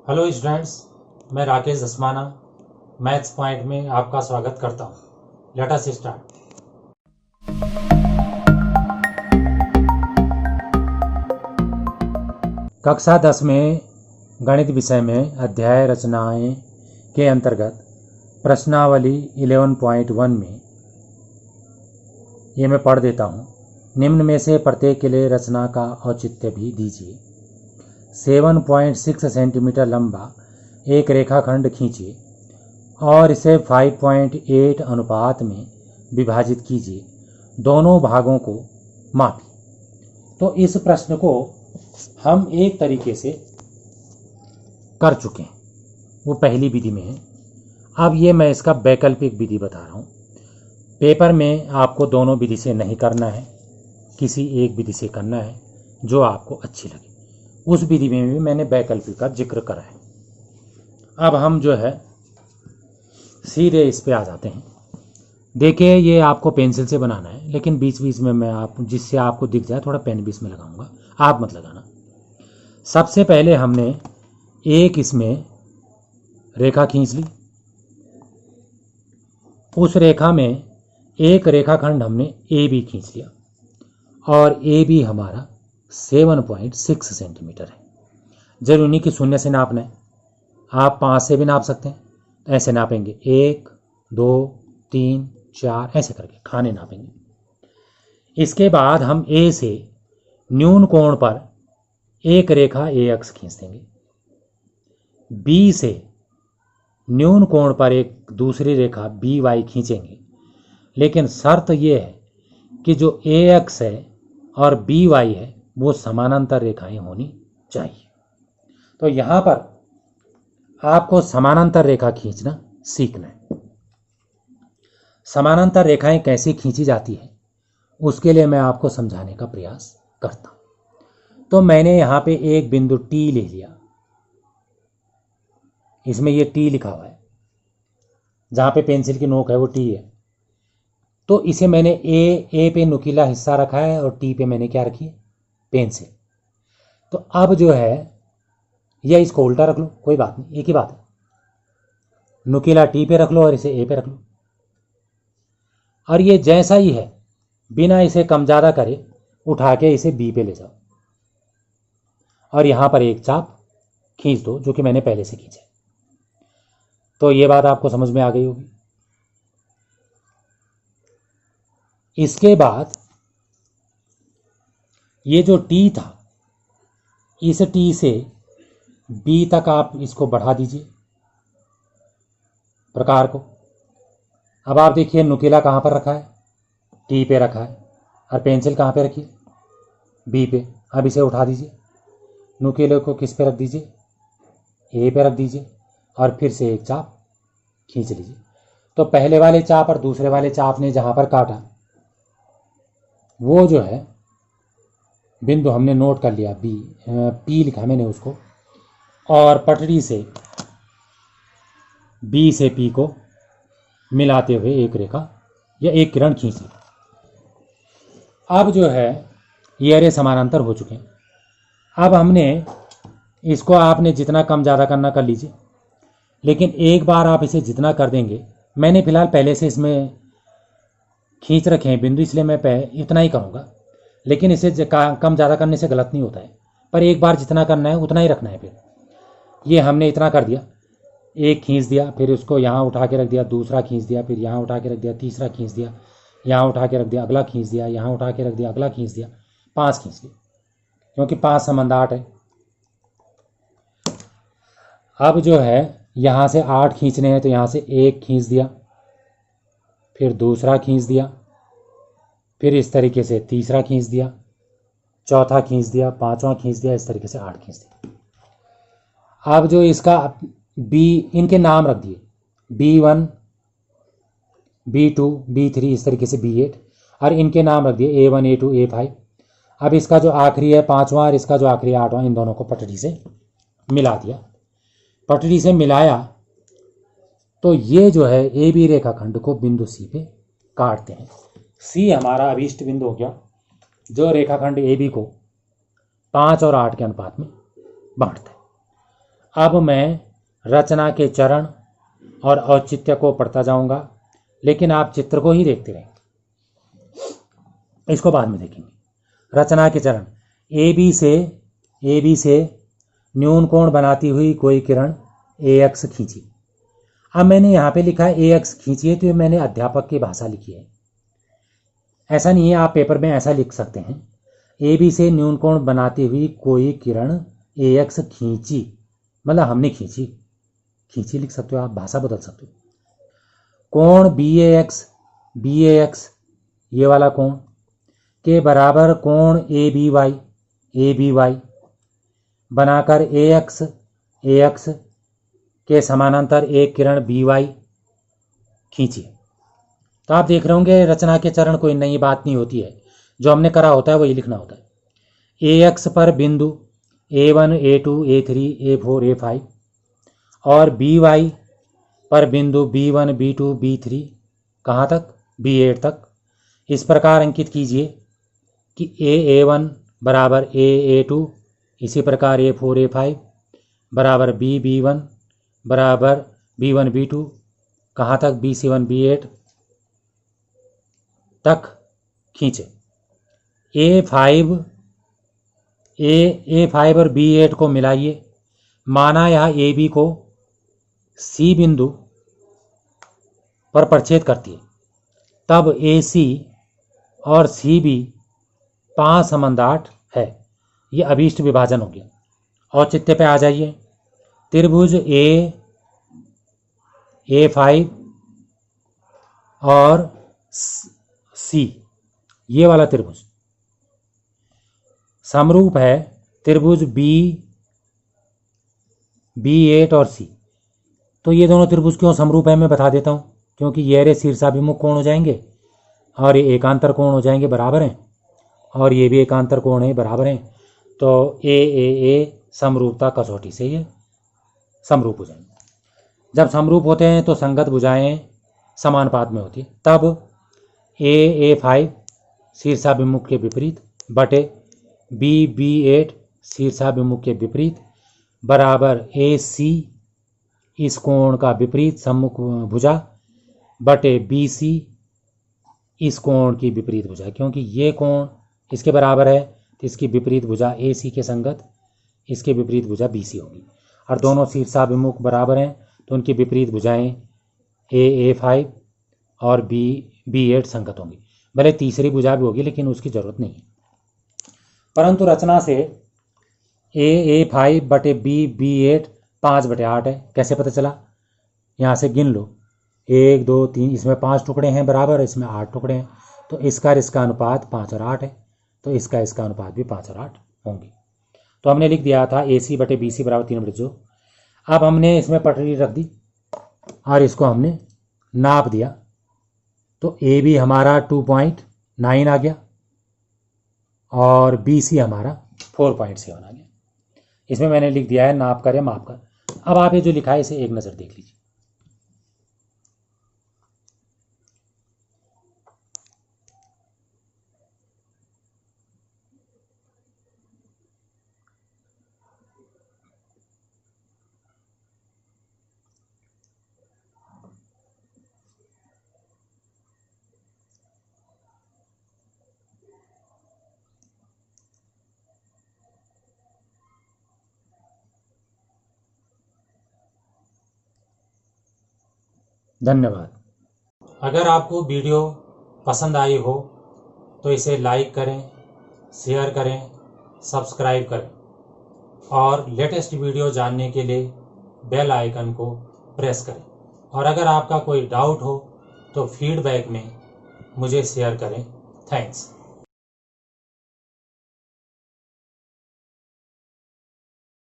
Hello students, मैं Rakesh Dhasmana maths point में आपका स्वागत करता हूँ। Let us start. कक्षा 10 में गणित विषय में अध्याय रचनाएं के अंतर्गत प्रश्नावली 11.1 में ये मैं पढ़ देता हूँ। निम्न में से प्रत्येक के लिए रचना का औचित्य भी दीजिए। 7.6 सेंटीमीटर लंबा एक रेखाखंड खींचिए और इसे 5.8 अनुपात में विभाजित कीजिए। दोनों भागों को मापिए। तो इस प्रश्न को हम एक तरीके से कर चुके हैं, वो पहली विधि में है। अब ये मैं इसका वैकल्पिक विधि बता रहा हूँ। पेपर में आपको दोनों विधि से नहीं करना है, किसी एक विधि से करना है जो आपको अच्छी लगे। उस विधि में भी मैंने वैकल्पिक का जिक्र करा है। अब हम जो है सीधे इस पे आ जाते हैं। देखिए, ये आपको पेंसिल से बनाना है, लेकिन बीच बीच में मैं जिससे आपको दिख जाए थोड़ा पेन भी इसमें लगाऊंगा, आप मत लगाना। सबसे पहले हमने एक इसमें रेखा खींच ली। उस रेखा में एक रेखाखंड हमने ए बी खींच लिया और ए बी हमारा 7.6 सेंटीमीटर है। जरूरी नहीं कि शून्य से नापना है, आप 5 से भी नाप सकते हैं। ऐसे नापेंगे 1 2 3 4 ऐसे करके खाने नापेंगे। इसके बाद हम ए से न्यून कोण पर एक रेखा ए एक्स खींच देंगे। बी से न्यून कोण पर एक दूसरी रेखा बी वाई खींचेंगे, लेकिन शर्त यह है कि जो ए एक्स है और बी वाई है वो समानांतर रेखाएं होनी चाहिए। तो यहां पर आपको समानांतर रेखा खींचना सीखना है। समानांतर रेखाएं कैसे खींची जाती है उसके लिए मैं आपको समझाने का प्रयास करता हूं। तो मैंने यहां पे एक बिंदु टी ले लिया। इसमें ये टी लिखा हुआ है, जहां पे पेंसिल की नोक है वो टी है। तो इसे मैंने ए पे नुकीला हिस्सा रखा है और टी पे मैंने क्या रखी है, पेंसिल। तो अब जो है या इसको उल्टा रख लो, कोई बात नहीं, एक ही बात है। नुकीला टी पे रख लो और इसे ए पे रख लो, और ये जैसा ही है बिना इसे कम ज़्यादा करे उठा के इसे बी पे ले जाओ और यहां पर एक चाप खींच दो, जो कि मैंने पहले से खींचा। तो ये बात आपको समझ में आ गई होगी। इसके बाद ये जो टी था, इस टी से बी तक आप इसको बढ़ा दीजिए प्रकार को। अब आप देखिए नुकीला कहाँ पर रखा है, टी पे रखा है, और पेंसिल कहाँ पे रखी है, बी पे। अब इसे उठा दीजिए, नुकीले को किस पे रख दीजिए, ए पे रख दीजिए, और फिर से एक चाप खींच लीजिए। तो पहले वाले चाप और दूसरे वाले चाप ने जहाँ पर काटा वो जो है बिंदु हमने नोट कर लिया, बी पी लिखा मैंने उसको, और पटरी से बी से पी को मिलाते हुए एक रेखा या एक किरण खींच ली। अब जो है ये रे समानांतर हो चुके हैं। अब हमने इसको, आपने जितना कम ज़्यादा करना कर लीजिए, लेकिन एक बार आप इसे जितना कर देंगे, मैंने फिलहाल पहले से इसमें खींच रखे हैं बिंदु, इसलिए मैं इतना ही करूँगा। लेकिन इसे कम ज़्यादा करने से गलत नहीं होता है, पर एक बार जितना करना है उतना ही रखना है। फिर ये हमने इतना कर दिया, एक खींच दिया, फिर उसको यहाँ उठा के रख दिया, दूसरा खींच दिया, फिर यहाँ उठा के रख दिया, तीसरा खींच दिया, यहाँ उठा के रख दिया, अगला खींच दिया, यहाँ उठा के रख दिया, अगला खींच दिया, 5 खींच दिया, क्योंकि 5 संबंध 8 है। अब जो है यहाँ से 8 खींचने हैं, तो यहाँ से एक खींच दिया, फिर दूसरा खींच दिया, फिर इस तरीके से तीसरा खींच दिया, चौथा खींच दिया, पांचवा खींच दिया, इस तरीके से 8 खींच दिया। अब जो इसका बी, इनके नाम रख दिए, B1 B2 B3, इस तरीके से B8, और इनके नाम रख दिए A1 A2 A5। अब इसका जो आखिरी है 5वां और इसका जो आखिरी 8वां, इन दोनों को पटरी से मिला दिया। पटरी से मिलाया तो ये जो है ए बी रेखाखंड को बिंदु सी पे काटते हैं। सी हमारा अभीष्ट बिंदु हो गया, जो रेखाखंड ए बी को 5 और 8 के अनुपात में बांटता है। अब मैं रचना के चरण और औचित्य को पढ़ता जाऊंगा, लेकिन आप चित्र को ही देखते रहें, इसको बाद में देखेंगे। रचना के चरण। ए बी से न्यून कोण बनाती हुई कोई किरण ए एक्स खींची। अब मैंने यहाँ पे लिखा है ए एक्स खींची है, तो ये मैंने अध्यापक की भाषा लिखी है, ऐसा नहीं है। आप पेपर में ऐसा लिख सकते हैं, ए बी से न्यून कोण बनाती हुई कोई किरण ए एक्स खींची, मतलब हमने खींची लिख सकते हो, आप भाषा बदल सकते हो। कोण बी ए एक्स ये वाला कोण के बराबर कोण ए बी वाई बनाकर ए एक्स के समानांतर एक किरण बी वाई खींचिए। तो आप देख रहे होंगे रचना के चरण कोई नई बात नहीं होती है, जो हमने करा होता है वही लिखना होता है। ए एक्स पर बिंदु A1 A2 A3 A4 A5 और बी वाई पर बिंदु B1 B2 B3 कहाँ तक, B8 तक इस प्रकार अंकित कीजिए कि A1 बराबर A2, इसी प्रकार A4 A5 बराबर B1 बराबर B1 B2 कहाँ तक, B7 B8 तक खींचे। A5 और B8 को मिलाइए। माना यह AB को C बिंदु पर प्रच्छेद करती है, तब AC और CB 5:8 है। ये अभीष्ट विभाजन हो गया। औचित्य पे आ जाइए। त्रिभुज A5 और C ये वाला त्रिभुज समरूप है त्रिभुज B8 और C। तो ये दोनों त्रिभुज क्यों समरूप है मैं बता देता हूँ, क्योंकि ये रे शीर्षाभिमुख कोण हो जाएंगे और ये एकांतर कोण हो जाएंगे, बराबर हैं, और ये भी एकांतर कोण है, बराबर हैं। तो ए समरूपता कसौटी से ये समरूप हो जाएंगे। जब समरूप होते हैं तो संगत भुजाएं समानुपात में होती है, तब A5 शीर्षाभिमुख के विपरीत बटे B8 शीर्षाभिमुख के विपरीत बराबर AC इस कोण का विपरीत सम्मुख भुजा बटे BC इस कोण की विपरीत भुजा, क्योंकि ये कोण इसके बराबर है तो इसकी विपरीत भुजा AC के संगत इसके विपरीत भुजा BC होगी, और दोनों शीर्षाभिमुख बराबर हैं तो उनकी विपरीत भुजाएं A5 और B8 संगत होंगी। भले तीसरी भुजा भी होगी लेकिन उसकी जरूरत नहीं है। परंतु रचना से A5 बटे B8 5/8 है। कैसे पता चला, यहाँ से गिन लो, 1 2 3, इसमें 5 टुकड़े हैं बराबर, इसमें 8 टुकड़े हैं, तो इसका अनुपात 5 और 8 है, तो इसका अनुपात भी 5 और 8 होंगे। तो हमने लिख दिया था AC बटे BC बराबर 3/2। अब हमने इसमें पटरी रख दी और इसको हमने नाप दिया, तो AB हमारा 2.9 आ गया और BC हमारा 4.7 आ गया। इसमें मैंने लिख दिया है नाप कर या माप कर। अब आप ये जो लिखा है इसे एक नज़र देख लीजिए। धन्यवाद। अगर आपको वीडियो पसंद आई हो तो इसे लाइक करें, शेयर करें, सब्सक्राइब करें और लेटेस्ट वीडियो जानने के लिए बेल आइकन को प्रेस करें। और अगर आपका कोई डाउट हो तो फीडबैक में मुझे शेयर करें। थैंक्स।